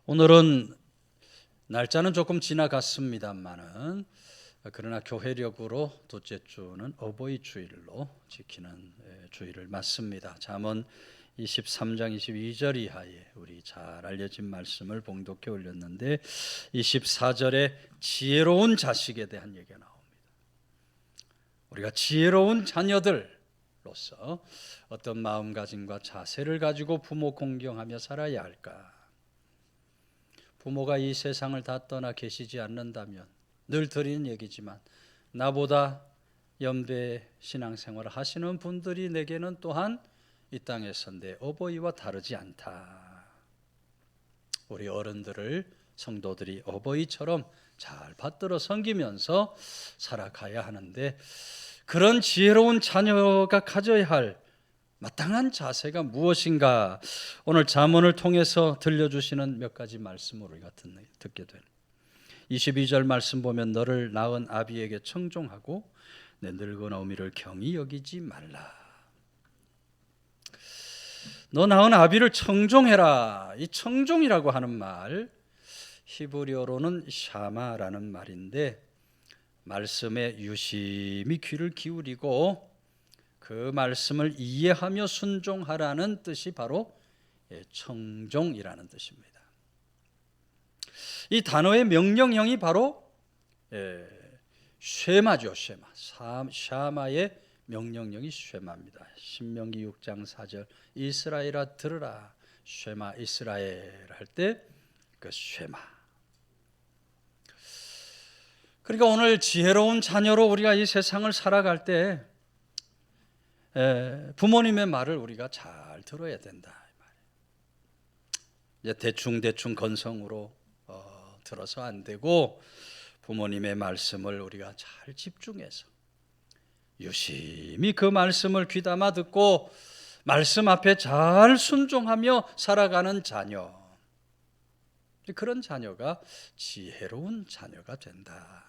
오늘은 날짜는 조금 지나갔습니다만은 그러나 교회력으로 둘째 주는 어버이 주일로 지키는 주일을 맞습니다. 잠언 23장 22절 이하에 우리 잘 알려진 말씀을 봉독해 올렸는데 24절에 지혜로운 자식에 대한 얘기가 나옵니다. 우리가 지혜로운 자녀들로서 어떤 마음가짐과 자세를 가지고 부모 공경하며 살아야 할까? 부모가 이 세상을 다 떠나 계시지 않는다면 늘 드리는 얘기지만 나보다 연배 신앙생활을 하시는 분들이 내게는 또한 이 땅에서 내 어버이와 다르지 않다. 우리 어른들을 성도들이 어버이처럼 잘 받들어 섬기면서 살아가야 하는데 그런 지혜로운 자녀가 가져야 할 마땅한 자세가 무엇인가? 오늘 잠언을 통해서 들려주시는 몇 가지 말씀을 우리가 듣게 되는 22절 말씀 보면 너를 낳은 아비에게 청종하고 내 늙은 어미를 경히 여기지 말라. 너 낳은 아비를 청종해라. 이 청종이라고 하는 말 히브리어로는 샤마라는 말인데 말씀에 유심히 귀를 기울이고 그 말씀을 이해하며 순종하라는 뜻이 바로 청종이라는 뜻입니다. 이 단어의 명령형이 바로 쉐마죠. 샤마의 명령형이 쉐마입니다. 신명기 6장 4절 이스라엘아 들으라 쉐마 이스라엘 할 때 그 쉐마. 그러니까 오늘 지혜로운 자녀로 우리가 이 세상을 살아갈 때 부모님의 말을 우리가 잘 들어야 된다. 이제 대충 건성으로 들어서 안 되고 부모님의 말씀을 우리가 잘 집중해서 유심히 그 말씀을 귀담아 듣고 말씀 앞에 잘 순종하며 살아가는 자녀. 그런 자녀가 지혜로운 자녀가 된다.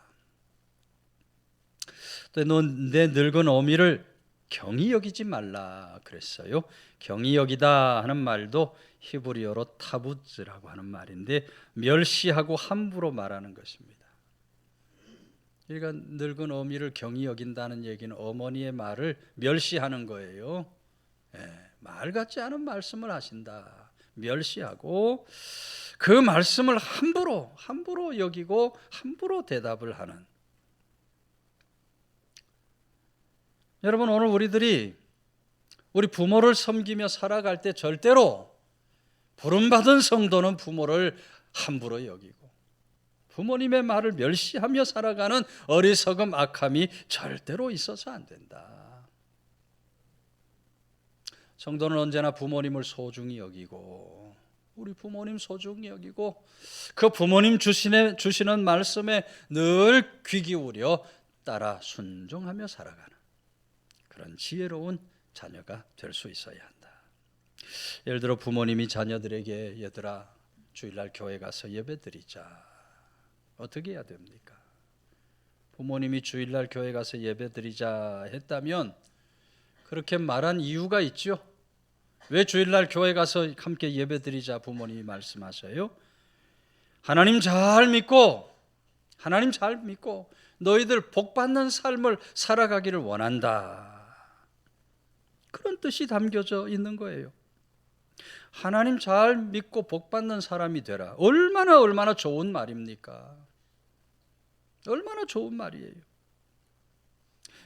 또 내 늙은 어미를 경히 여기지 말라 그랬어요. 경히 여기다 하는 말도 히브리어로 타부즈라고 하는 말인데 멸시하고 함부로 말하는 것입니다. 그러니까 늙은 어미를 경히 여긴다는 얘기는 어머니의 말을 멸시하는 거예요. 말 같지 않은 말씀을 하신다. 멸시하고 그 말씀을 함부로 여기고 함부로 대답을 하는. 여러분 오늘 우리들이 우리 부모를 섬기며 살아갈 때 절대로 부름받은 성도는 부모를 함부로 여기고 부모님의 말을 멸시하며 살아가는 어리석음 악함이 절대로 있어서 안 된다. 성도는 언제나 부모님을 소중히 여기고 우리 부모님 소중히 여기고 그 부모님 주시는 말씀에 늘 귀 기울여 따라 순종하며 살아가는 그런 지혜로운 자녀가 될 수 있어야 한다. 예를 들어 부모님이 자녀들에게 얘들아 주일날 교회 가서 예배드리자. 어떻게 해야 됩니까? 부모님이 주일날 교회 가서 예배드리자 했다면 그렇게 말한 이유가 있죠. 왜 주일날 교회 가서 함께 예배드리자 부모님이 말씀하셔요? 하나님 잘 믿고 너희들 복받는 삶을 살아가기를 원한다. 그런 뜻이 담겨져 있는 거예요. 하나님 잘 믿고 복받는 사람이 되라. 얼마나 좋은 말입니까? 얼마나 좋은 말이에요.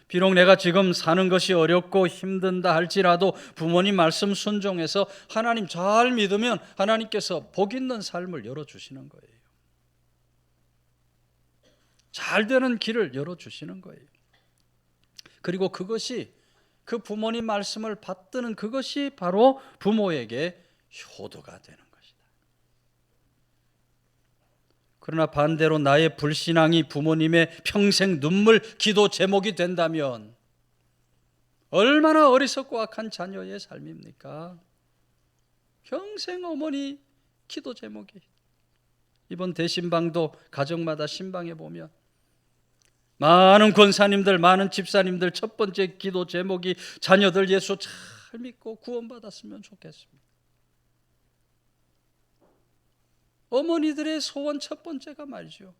비록 내가 지금 사는 것이 어렵고 힘든다 할지라도 부모님 말씀 순종해서 하나님 잘 믿으면 하나님께서 복 있는 삶을 열어주시는 거예요. 잘 되는 길을 열어주시는 거예요. 그리고 그것이 그 부모님 말씀을 받드는 그것이 바로 부모에게 효도가 되는 것이다. 그러나 반대로 나의 불신앙이 부모님의 평생 눈물 기도 제목이 된다면 얼마나 어리석고 악한 자녀의 삶입니까? 평생 어머니 기도 제목이. 이번 대신방도 가정마다 신방에 보면 많은 권사님들, 많은 집사님들 첫 번째 기도 제목이 자녀들 예수 잘 믿고 구원받았으면 좋겠습니다. 어머니들의 소원 첫 번째가 말이죠.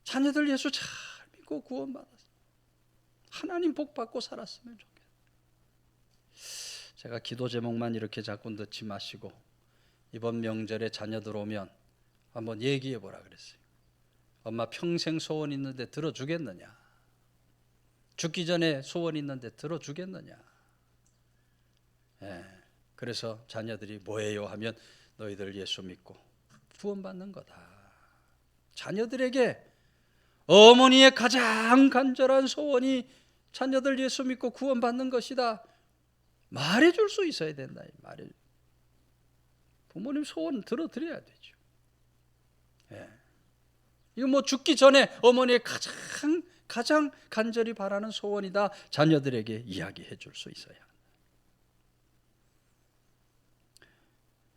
자녀들 예수 잘 믿고 구원받았어요. 하나님 복 받고 살았으면 좋겠어요. 제가 기도 제목만 이렇게 자꾸 넣지 마시고 이번 명절에 자녀들 오면 한번 얘기해 보라 그랬어요. 엄마 평생 소원 있는데 들어주겠느냐? 죽기 전에 소원 있는데 들어주겠느냐? 예, 그래서 자녀들이 뭐예요 하면 너희들 예수 믿고 구원받는 거다. 자녀들에게 어머니의 가장 간절한 소원이 자녀들 예수 믿고 구원받는 것이다. 말해줄 수 있어야 된다. 부모님 소원 들어드려야 되죠. 예. 이거 뭐 죽기 전에 어머니의 가장 간절히 바라는 소원이다. 자녀들에게 이야기해 줄 수 있어야 합니다.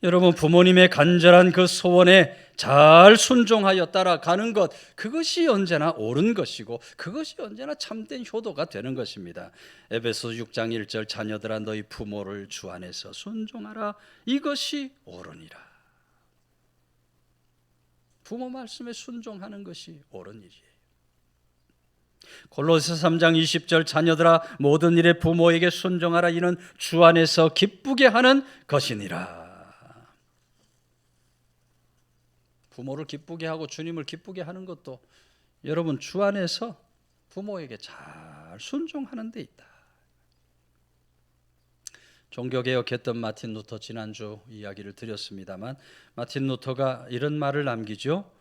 여러분, 부모님의 간절한 그 소원에 잘 순종하여 따라가는 것, 그것이 언제나 옳은 것이고 그것이 언제나 참된 효도가 되는 것입니다. 에베소 6장 1절 자녀들아 너희 부모를 주 안에서 순종하라. 이것이 옳으니라. 부모 말씀에 순종하는 것이 옳은 일이에요. 골로새 3장 20절 자녀들아 모든 일에 부모에게 순종하라. 이는 주 안에서 기쁘게 하는 것이니라. 부모를 기쁘게 하고 주님을 기쁘게 하는 것도 여러분 주 안에서 부모에게 잘 순종하는 데 있다. 종교개혁했던 마틴 루터 지난주 이야기를 드렸습니다만 마틴 루터가 이런 말을 남기죠.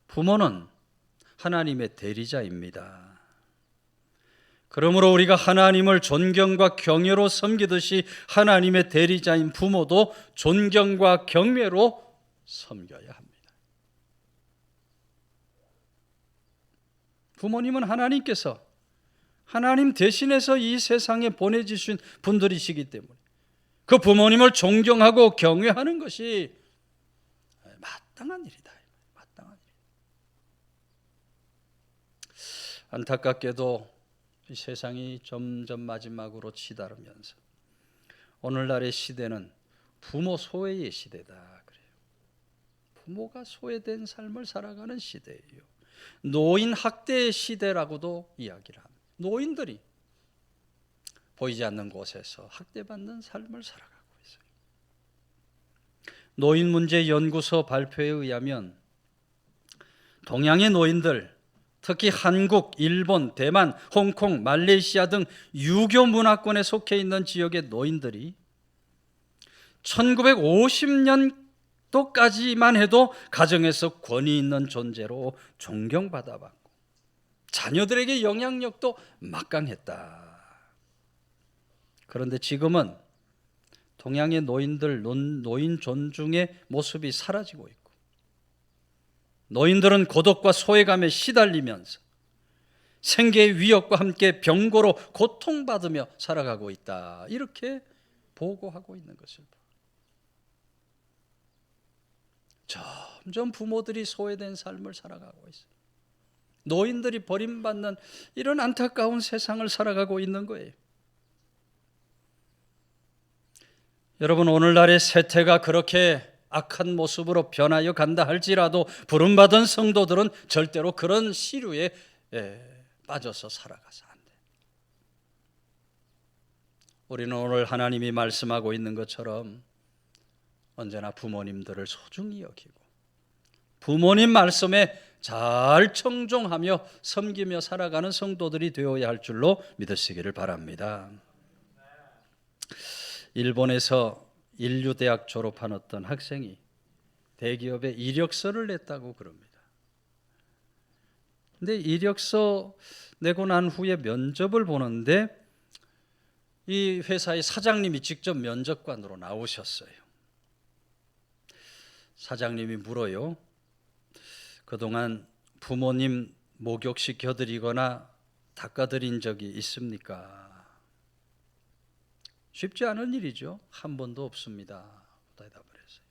부모는 하나님의 대리자입니다. 그러므로 우리가 하나님을 존경과 경외로 섬기듯이 하나님의 대리자인 부모도 존경과 경외로 섬겨야 합니다. 부모님은 하나님께서 하나님 대신해서 이 세상에 보내주신 분들이시기 때문에 그 부모님을 존경하고 경외하는 것이 마땅한 일이다. 마땅한 일. 안타깝게도 이 세상이 점점 마지막으로 치달으면서 오늘날의 시대는 부모 소외의 시대다 그래요. 부모가 소외된 삶을 살아가는 시대예요. 노인 학대의 시대라고도 이야기를 합니다. 노인들이 보이지 않는 곳에서 학대받는 삶을 살아가고 있어요. 노인문제연구소 발표에 의하면 동양의 노인들, 특히 한국, 일본, 대만, 홍콩, 말레이시아 등 유교 문화권에 속해 있는 지역의 노인들이 1950년도까지만 해도 가정에서 권위 있는 존재로 존경받아봤고 자녀들에게 영향력도 막강했다. 그런데 지금은 동양의 노인들, 노인 존중의 모습이 사라지고 있고 노인들은 고독과 소외감에 시달리면서 생계의 위협과 함께 병고로 고통받으며 살아가고 있다. 이렇게 보고하고 있는 것입니다. 점점 부모들이 소외된 삶을 살아가고 있어요. 노인들이 버림받는 이런 안타까운 세상을 살아가고 있는 거예요. 여러분, 오늘날의 세태가 그렇게 악한 모습으로 변하여 간다 할지라도 부름받은 성도들은 절대로 그런 시류에 빠져서 살아가서 안 돼. 우리는 오늘 하나님이 말씀하고 있는 것처럼 언제나 부모님들을 소중히 여기고 부모님 말씀에 잘 청종하며 섬기며 살아가는 성도들이 되어야 할 줄로 믿으시기를 바랍니다. 일본에서 인류대학 졸업한 어떤 학생이 대기업에 이력서를 냈다고 그럽니다. 근데 이력서 내고 난 후에 면접을 보는데 이 회사의 사장님이 직접 면접관으로 나오셨어요. 사장님이 물어요. 그동안 부모님 목욕시켜드리거나 닦아드린 적이 있습니까? 쉽지 않은 일이죠. 한 번도 없습니다. 대답을 했어요.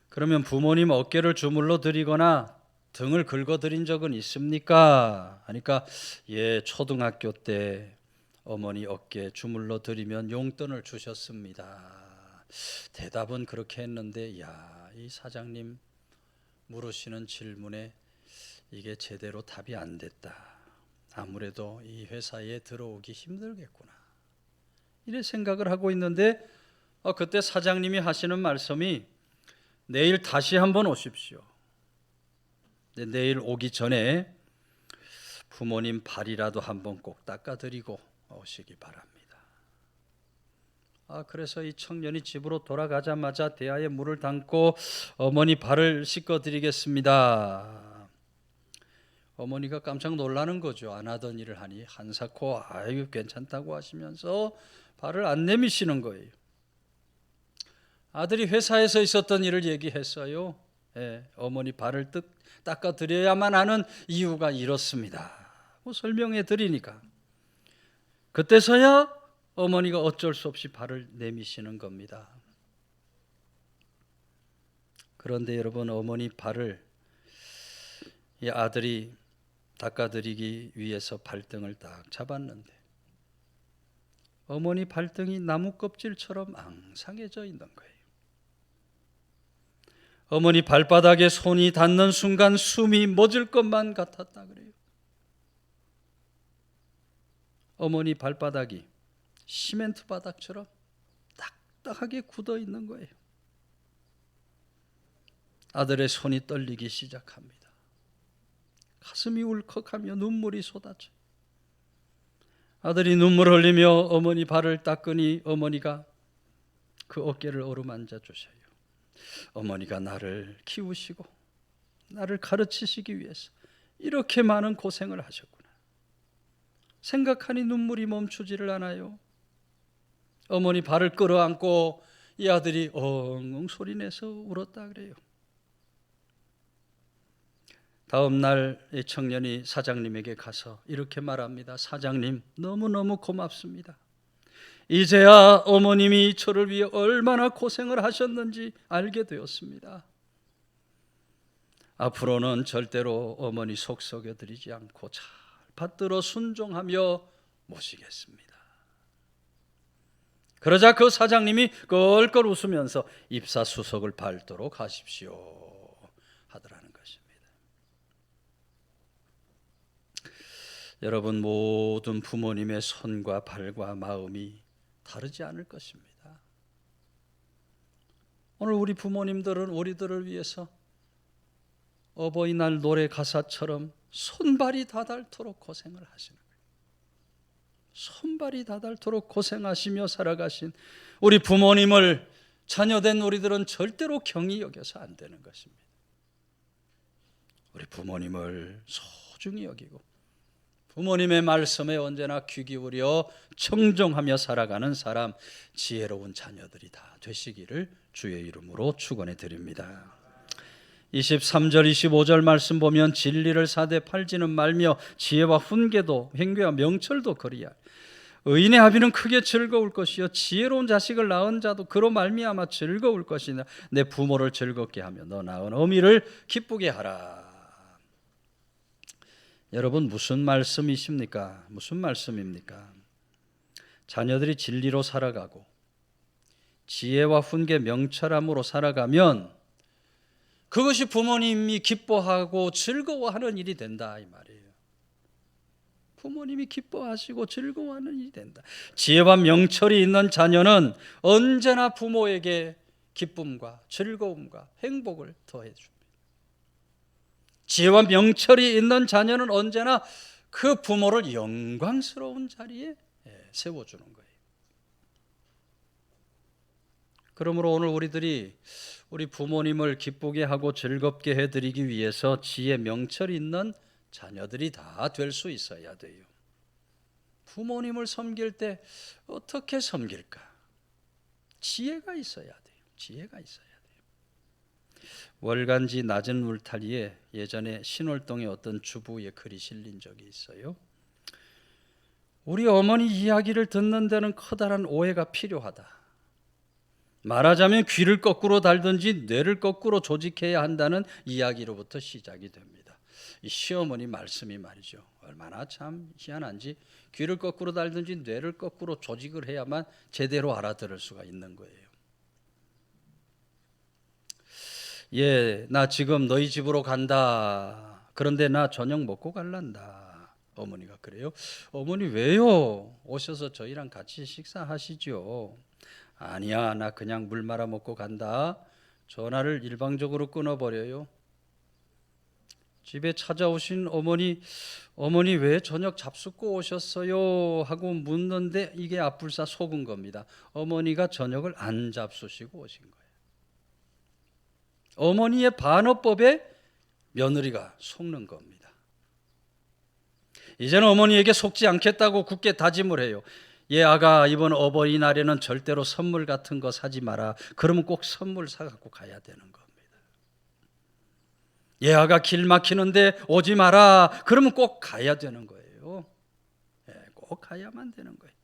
그러면 부모님 어깨를 주물러 드리거나 등을 긁어 드린 적은 있습니까? 하니까 예, 초등학교 때 어머니 어깨 주물러 드리면 용돈을 주셨습니다. 대답은 그렇게 했는데 이 사장님 물으시는 질문에 이게 제대로 답이 안 됐다. 아무래도 이 회사에 들어오기 힘들겠구나. 이래 생각을 하고 있는데 그때 사장님이 하시는 말씀이 내일 다시 한번 오십시오. 내일 오기 전에 부모님 발이라도 한번 꼭 닦아드리고 오시기 바랍니다. 그래서 이 청년이 집으로 돌아가자마자 대야에 물을 담고 어머니 발을 씻겨드리겠습니다. 어머니가 깜짝 놀라는 거죠. 안 하던 일을 하니 한사코 아유 괜찮다고 하시면서 발을 안 내미시는 거예요. 아들이 회사에서 있었던 일을 얘기했어요. 어머니 발을 닦아드려야만 하는 이유가 이렇습니다. 설명해 드리니까 그때서야 어머니가 어쩔 수 없이 발을 내미시는 겁니다. 그런데 여러분, 어머니 발을 이 아들이 닦아드리기 위해서 발등을 딱 잡았는데 어머니 발등이 나무 껍질처럼 앙상해져 있는 거예요. 어머니 발바닥에 손이 닿는 순간 숨이 멎을 것만 같았다 그래요. 어머니 발바닥이 시멘트 바닥처럼 딱딱하게 굳어 있는 거예요. 아들의 손이 떨리기 시작합니다. 가슴이 울컥하며 눈물이 쏟아져. 아들이 눈물 흘리며 어머니 발을 닦으니 어머니가 그 어깨를 어루만져 주셔요. 어머니가 나를 키우시고 나를 가르치시기 위해서 이렇게 많은 고생을 하셨구나. 생각하니 눈물이 멈추지를 않아요. 어머니 발을 끌어안고 이 아들이 엉엉 소리내서 울었다 그래요. 다음 날 이 청년이 사장님에게 가서 이렇게 말합니다. 사장님, 너무너무 고맙습니다. 이제야 어머님이 저를 위해 얼마나 고생을 하셨는지 알게 되었습니다. 앞으로는 절대로 어머니 속 썩여드리지 않고 잘 받들어 순종하며 모시겠습니다. 그러자 그 사장님이 껄껄 웃으면서 입사수석을 밟도록 하십시오 하더라는 것입니다. 여러분, 모든 부모님의 손과 발과 마음이 다르지 않을 것입니다. 오늘 우리 부모님들은 우리들을 위해서 어버이날 노래 가사처럼 손발이 다닳도록 고생을 하시는 거예요. 손발이 다닳도록 고생하시며 살아가신 우리 부모님을 자녀된 우리들은 절대로 경히 여겨서 안 되는 것입니다. 우리 부모님을 소중히 여기고 부모님의 말씀에 언제나 귀 기울여 청정하며 살아가는 사람, 지혜로운 자녀들이 다 되시기를 주의 이름으로 축원해 드립니다. 23절 25절 말씀 보면 진리를 사되 팔지는 말며 지혜와 훈계도 횡계와 명철도 거리야. 의인의 아비는 크게 즐거울 것이요 지혜로운 자식을 낳은 자도 그로 말미암아 즐거울 것이나 내 부모를 즐겁게 하며 너 낳은 어미를 기쁘게 하라. 여러분, 무슨 말씀이십니까? 무슨 말씀입니까? 자녀들이 진리로 살아가고 지혜와 훈계 명철함으로 살아가면 그것이 부모님이 기뻐하고 즐거워하는 일이 된다 이 말이에요. 부모님이 기뻐하시고 즐거워하는 일이 된다. 지혜와 명철이 있는 자녀는 언제나 부모에게 기쁨과 즐거움과 행복을 더해 줍니다. 지혜와 명철이 있는 자녀는 언제나 그 부모를 영광스러운 자리에 세워주는 거예요. 그러므로 오늘 우리들이 우리 부모님을 기쁘게 하고 즐겁게 해드리기 위해서 지혜 명철이 있는 자녀들이 다 될 수 있어야 돼요. 부모님을 섬길 때 어떻게 섬길까? 지혜가 있어야 돼요. 지혜가 있어야 돼요. 월간지 낮은 울타리에 예전에 신월동에 어떤 주부의 글이 실린 적이 있어요. 우리 어머니 이야기를 듣는 데는 커다란 오해가 필요하다. 말하자면 귀를 거꾸로 달든지 뇌를 거꾸로 조직해야 한다는 이야기로부터 시작이 됩니다. 이 시어머니 말씀이 말이죠. 얼마나 참 희한한지 귀를 거꾸로 달든지 뇌를 거꾸로 조직을 해야만 제대로 알아들을 수가 있는 거예요. 예, 나 지금 너희 집으로 간다. 그런데 나 저녁 먹고 갈란다. 어머니가 그래요. 어머니 왜요? 오셔서 저희랑 같이 식사하시죠. 아니야, 나 그냥 물 말아 먹고 간다. 전화를 일방적으로 끊어버려요. 집에 찾아오신 어머니 왜 저녁 잡숫고 오셨어요? 하고 묻는데 이게 앞불사 속은 겁니다. 어머니가 저녁을 안 잡수시고 오신 거예요. 어머니의 반어법에 며느리가 속는 겁니다. 이제는 어머니에게 속지 않겠다고 굳게 다짐을 해요. 예, 아가, 이번 어버이날에는 절대로 선물 같은 거 사지 마라. 그러면 꼭 선물 사갖고 가야 되는 겁니다. 예, 아가, 길 막히는데 오지 마라. 그러면 꼭 가야 되는 거예요. 예, 꼭 가야만 되는 거예요.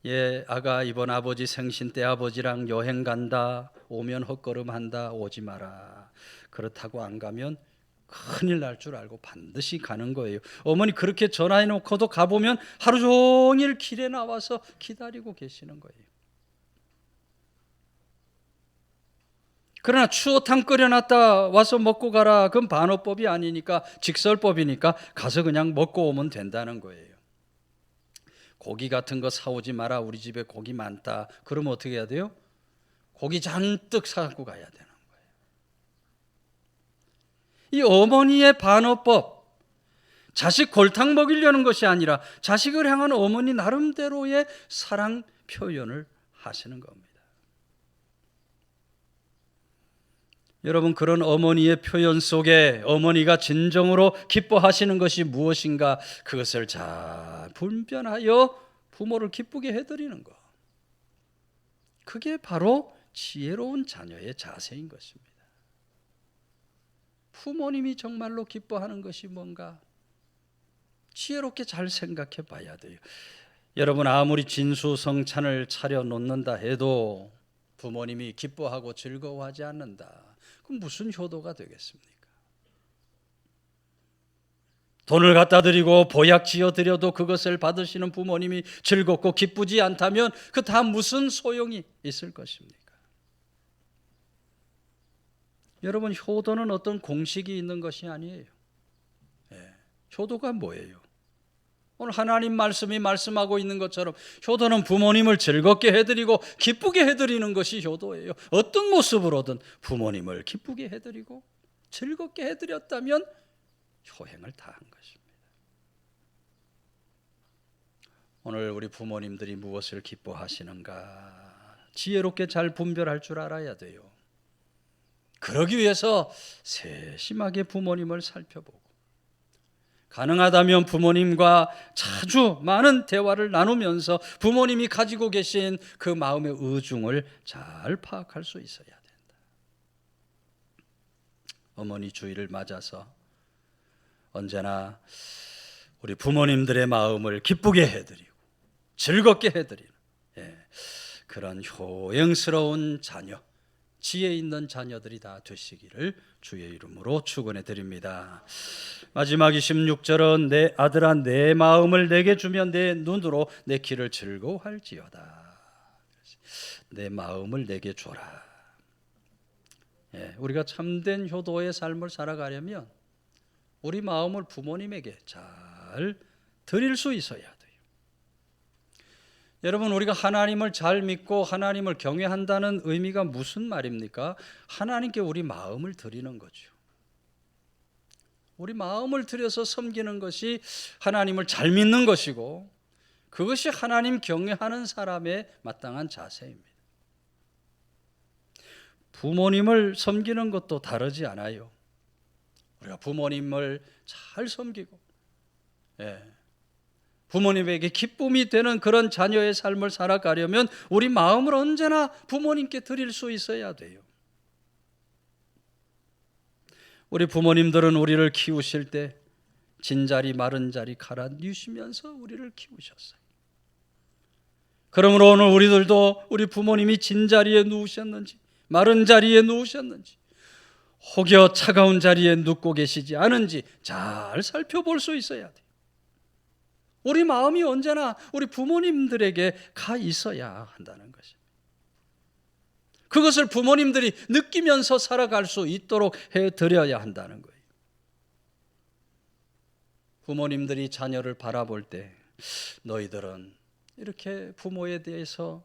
예, 아가, 이번 아버지 생신 때 아버지랑 여행 간다. 오면 헛걸음한다. 오지 마라. 그렇다고 안 가면 큰일 날 줄 알고 반드시 가는 거예요. 어머니 그렇게 전화해 놓고도 가보면 하루 종일 길에 나와서 기다리고 계시는 거예요. 그러나 추어탕 끓여놨다 와서 먹고 가라. 그건 반어법이 아니니까, 직설법이니까 가서 그냥 먹고 오면 된다는 거예요. 고기 같은 거 사오지 마라. 우리 집에 고기 많다. 그러면 어떻게 해야 돼요? 고기 잔뜩 사갖고 가야 되는 거예요. 이 어머니의 반어법, 자식 골탕 먹이려는 것이 아니라 자식을 향한 어머니 나름대로의 사랑 표현을 하시는 겁니다. 여러분, 그런 어머니의 표현 속에 어머니가 진정으로 기뻐하시는 것이 무엇인가, 그것을 잘 분별하여 부모를 기쁘게 해드리는 것, 그게 바로 지혜로운 자녀의 자세인 것입니다. 부모님이 정말로 기뻐하는 것이 뭔가 지혜롭게 잘 생각해 봐야 돼요. 여러분, 아무리 진수성찬을 차려 놓는다 해도 부모님이 기뻐하고 즐거워하지 않는다, 그럼 무슨 효도가 되겠습니까? 돈을 갖다 드리고 보약 지어 드려도 그것을 받으시는 부모님이 즐겁고 기쁘지 않다면 그 다 무슨 소용이 있을 것입니까? 여러분, 효도는 어떤 공식이 있는 것이 아니에요. 효도가 뭐예요? 오늘 하나님 말씀이 말씀하고 있는 것처럼 효도는 부모님을 즐겁게 해드리고 기쁘게 해드리는 것이 효도예요. 어떤 모습으로든 부모님을 기쁘게 해드리고 즐겁게 해드렸다면 효행을 다한 것입니다. 오늘 우리 부모님들이 무엇을 기뻐하시는가 지혜롭게 잘 분별할 줄 알아야 돼요. 그러기 위해서 세심하게 부모님을 살펴보고, 가능하다면 부모님과 자주 많은 대화를 나누면서 부모님이 가지고 계신 그 마음의 의중을 잘 파악할 수 있어야 된다. 어머니 주일을 맞아서 언제나 우리 부모님들의 마음을 기쁘게 해드리고 즐겁게 해드리는 그런 효행스러운 자녀, 지혜 있는 자녀들이 다 되시기를 주의 이름으로 축원해 드립니다. 마지막 26절은 내 아들아 내 마음을 내게 주면 내 눈으로 내 길을 즐거워할지어다. 내 마음을 내게 줘라. 우리가 참된 효도의 삶을 살아가려면 우리 마음을 부모님에게 잘 드릴 수 있어야 돼요. 여러분, 우리가 하나님을 잘 믿고 하나님을 경외한다는 의미가 무슨 말입니까? 하나님께 우리 마음을 드리는 거죠. 우리 마음을 들여서 섬기는 것이 하나님을 잘 믿는 것이고, 그것이 하나님 경외하는 사람의 마땅한 자세입니다. 부모님을 섬기는 것도 다르지 않아요. 우리가 부모님을 잘 섬기고 부모님에게 기쁨이 되는 그런 자녀의 삶을 살아가려면 우리 마음을 언제나 부모님께 드릴 수 있어야 돼요. 우리 부모님들은 우리를 키우실 때 진자리 마른 자리 갈아뉘시면서 우리를 키우셨어요. 그러므로 오늘 우리들도 우리 부모님이 진자리에 누우셨는지 마른 자리에 누우셨는지 혹여 차가운 자리에 눕고 계시지 않은지 잘 살펴볼 수 있어야 돼요. 우리 마음이 언제나 우리 부모님들에게 가 있어야 한다는 것입니다. 그것을 부모님들이 느끼면서 살아갈 수 있도록 해드려야 한다는 거예요. 부모님들이 자녀를 바라볼 때 너희들은 이렇게 부모에 대해서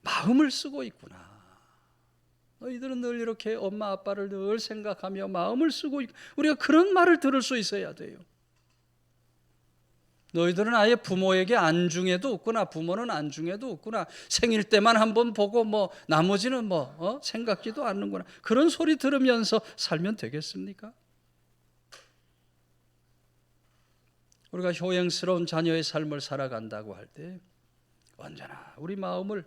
마음을 쓰고 있구나. 너희들은 늘 이렇게 엄마 아빠를 늘 생각하며 마음을 쓰고 있고, 우리가 그런 말을 들을 수 있어야 돼요. 너희들은 아예 부모에게 안중에도 없구나. 부모는 안중에도 없구나. 생일 때만 한번 보고 나머지는 생각지도 않는구나. 그런 소리 들으면서 살면 되겠습니까? 우리가 효행스러운 자녀의 삶을 살아간다고 할 때 언제나 우리 마음을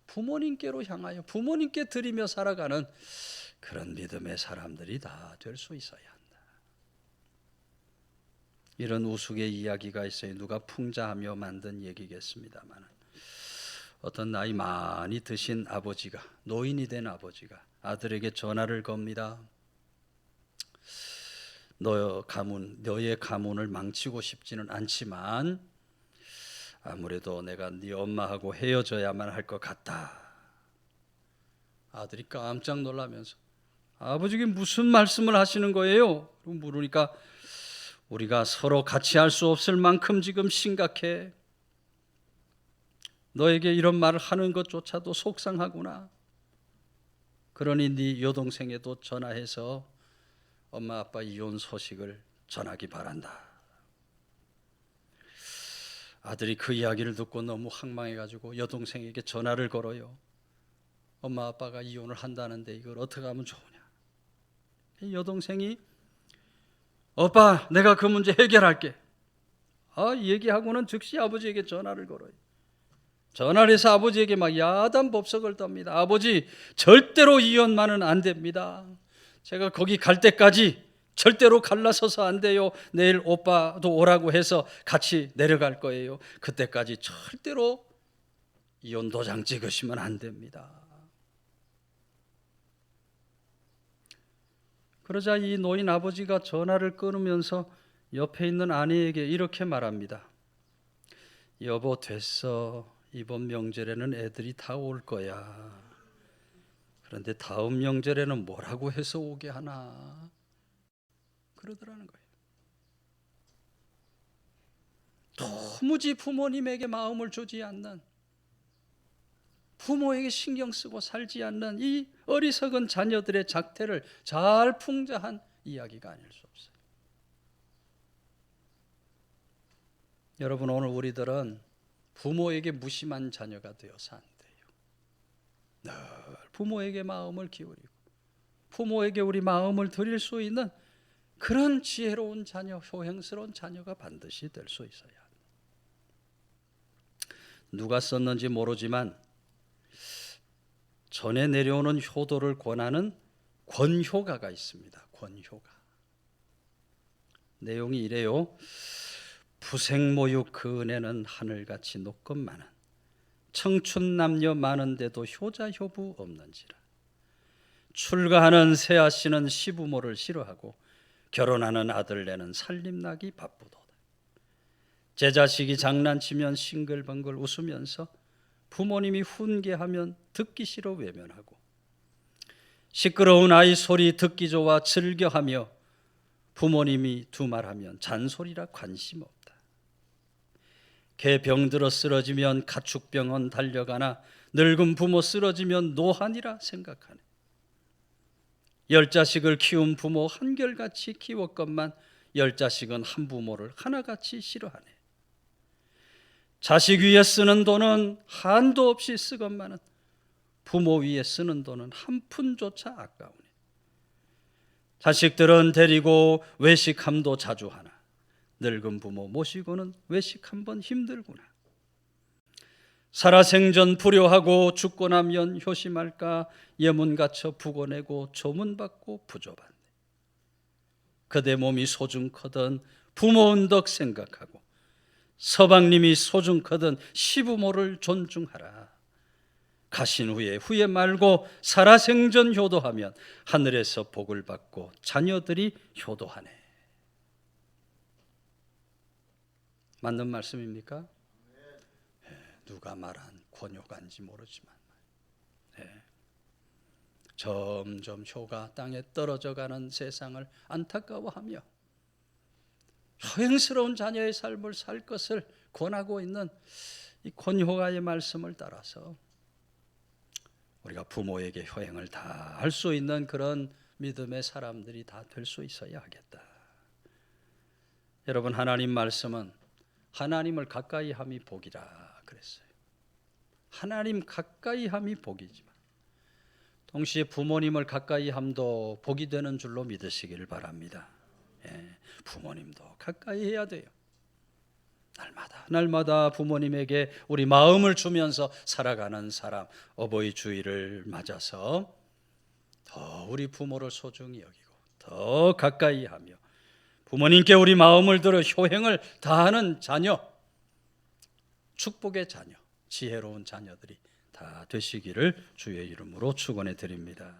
부모님께로 향하여 부모님께 드리며 살아가는 그런 믿음의 사람들이 다 될 수 있어야 한다. 이런 우스갯 이야기가 있어요. 누가 풍자하며 만든 얘기겠습니다만, 어떤 나이 많이 드신 아버지가, 노인이 된 아버지가 아들에게 전화를 겁니다. 너의 가문을 망치고 싶지는 않지만 아무래도 내가 네 엄마하고 헤어져야만 할 것 같다. 아들이 깜짝 놀라면서 아버지께 무슨 말씀을 하시는 거예요? 그러고 물으니까 우리가 서로 같이 할 수 없을 만큼 지금 심각해. 너에게 이런 말을 하는 것조차도 속상하구나. 그러니 네 여동생에도 전화해서 엄마 아빠 이혼 소식을 전하기 바란다. 아들이 그 이야기를 듣고 너무 황망해가지고 여동생에게 전화를 걸어요. 엄마 아빠가 이혼을 한다는데 이걸 어떻게 하면 좋으냐. 여동생이 오빠 내가 그 문제 해결할게. 얘기하고는 즉시 아버지에게 전화를 걸어요. 전화를 해서 아버지에게 막 야단법석을 떱니다. 아버지 절대로 이혼만은 안 됩니다. 제가 거기 갈 때까지 절대로 갈라서서 안 돼요. 내일 오빠도 오라고 해서 같이 내려갈 거예요. 그때까지 절대로 이혼 도장 찍으시면 안 됩니다. 그러자 이 노인 아버지가 전화를 끊으면서 옆에 있는 아내에게 이렇게 말합니다. 여보 됐어. 이번 명절에는 애들이 다 올 거야. 그런데 다음 명절에는 뭐라고 해서 오게 하나? 그러더라는 거예요. 도무지 부모님에게 마음을 주지 않는, 부모에게 신경 쓰고 살지 않는 이 어리석은 자녀들의 작태를 잘 풍자한 이야기가 아닐 수 없어요. 여러분, 오늘 우리들은 부모에게 무심한 자녀가 되어서 안 돼요. 늘 부모에게 마음을 기울이고 부모에게 우리 마음을 드릴 수 있는 그런 지혜로운 자녀, 효행스러운 자녀가 반드시 될 수 있어야 합니다. 누가 썼는지 모르지만 전에 내려오는 효도를 권하는 권효가가 있습니다. 권효가. 내용이 이래요. 부생모육 그 은혜는 하늘같이 높건만은 청춘 남녀 많은데도 효자 효부 없는지라. 출가하는 새아씨는 시부모를 싫어하고 결혼하는 아들네는 살림나기 바쁘도다. 제 자식이 장난치면 싱글벙글 웃으면서 부모님이 훈계하면 듣기 싫어 외면하고 시끄러운 아이 소리 듣기 좋아 즐겨하며 부모님이 두말하면 잔소리라 관심 없다. 개 병들어 쓰러지면 가축병원 달려가나 늙은 부모 쓰러지면 노한이라 생각하네. 10자식을 키운 부모 한결같이 키웠건만 10자식은 한 부모를 하나같이 싫어하네. 자식 위에 쓰는 돈은 한도 없이 쓰건만은 부모 위에 쓰는 돈은 한 푼조차 아까우네. 자식들은 데리고 외식함도 자주 하나 늙은 부모 모시고는 외식 한번 힘들구나. 살아생전 불효하고 죽고 나면 효심할까 예문 갖춰 부고내고 조문받고 부조받네. 그대 몸이 소중거든 부모 은덕 생각하고 서방님이 소중거든 시부모를 존중하라. 가신 후에 후회 말고 살아생전 효도하면 하늘에서 복을 받고 자녀들이 효도하네. 맞는 말씀입니까? 누가 말한 권효가인지 모르지만 점점 효가 땅에 떨어져가는 세상을 안타까워하며 효행스러운 자녀의 삶을 살 것을 권하고 있는 이 권효가의 말씀을 따라서 우리가 부모에게 효행을 다 할 수 있는 그런 믿음의 사람들이 다 될 수 있어야 하겠다. 여러분, 하나님 말씀은 하나님을 가까이 함이 복이라 그랬어요. 하나님 가까이 함이 복이지만 동시에 부모님을 가까이 함도 복이 되는 줄로 믿으시기를 바랍니다. 부모님도 가까이 해야 돼요. 날마다 부모님에게 우리 마음을 주면서 살아가는 사람, 어버이 주일을 맞아서 더 우리 부모를 소중히 여기고 더 가까이 하며 부모님께 우리 마음을 들어 효행을 다하는 자녀, 축복의 자녀, 지혜로운 자녀들이 다 되시기를 주의 이름으로 축원해 드립니다.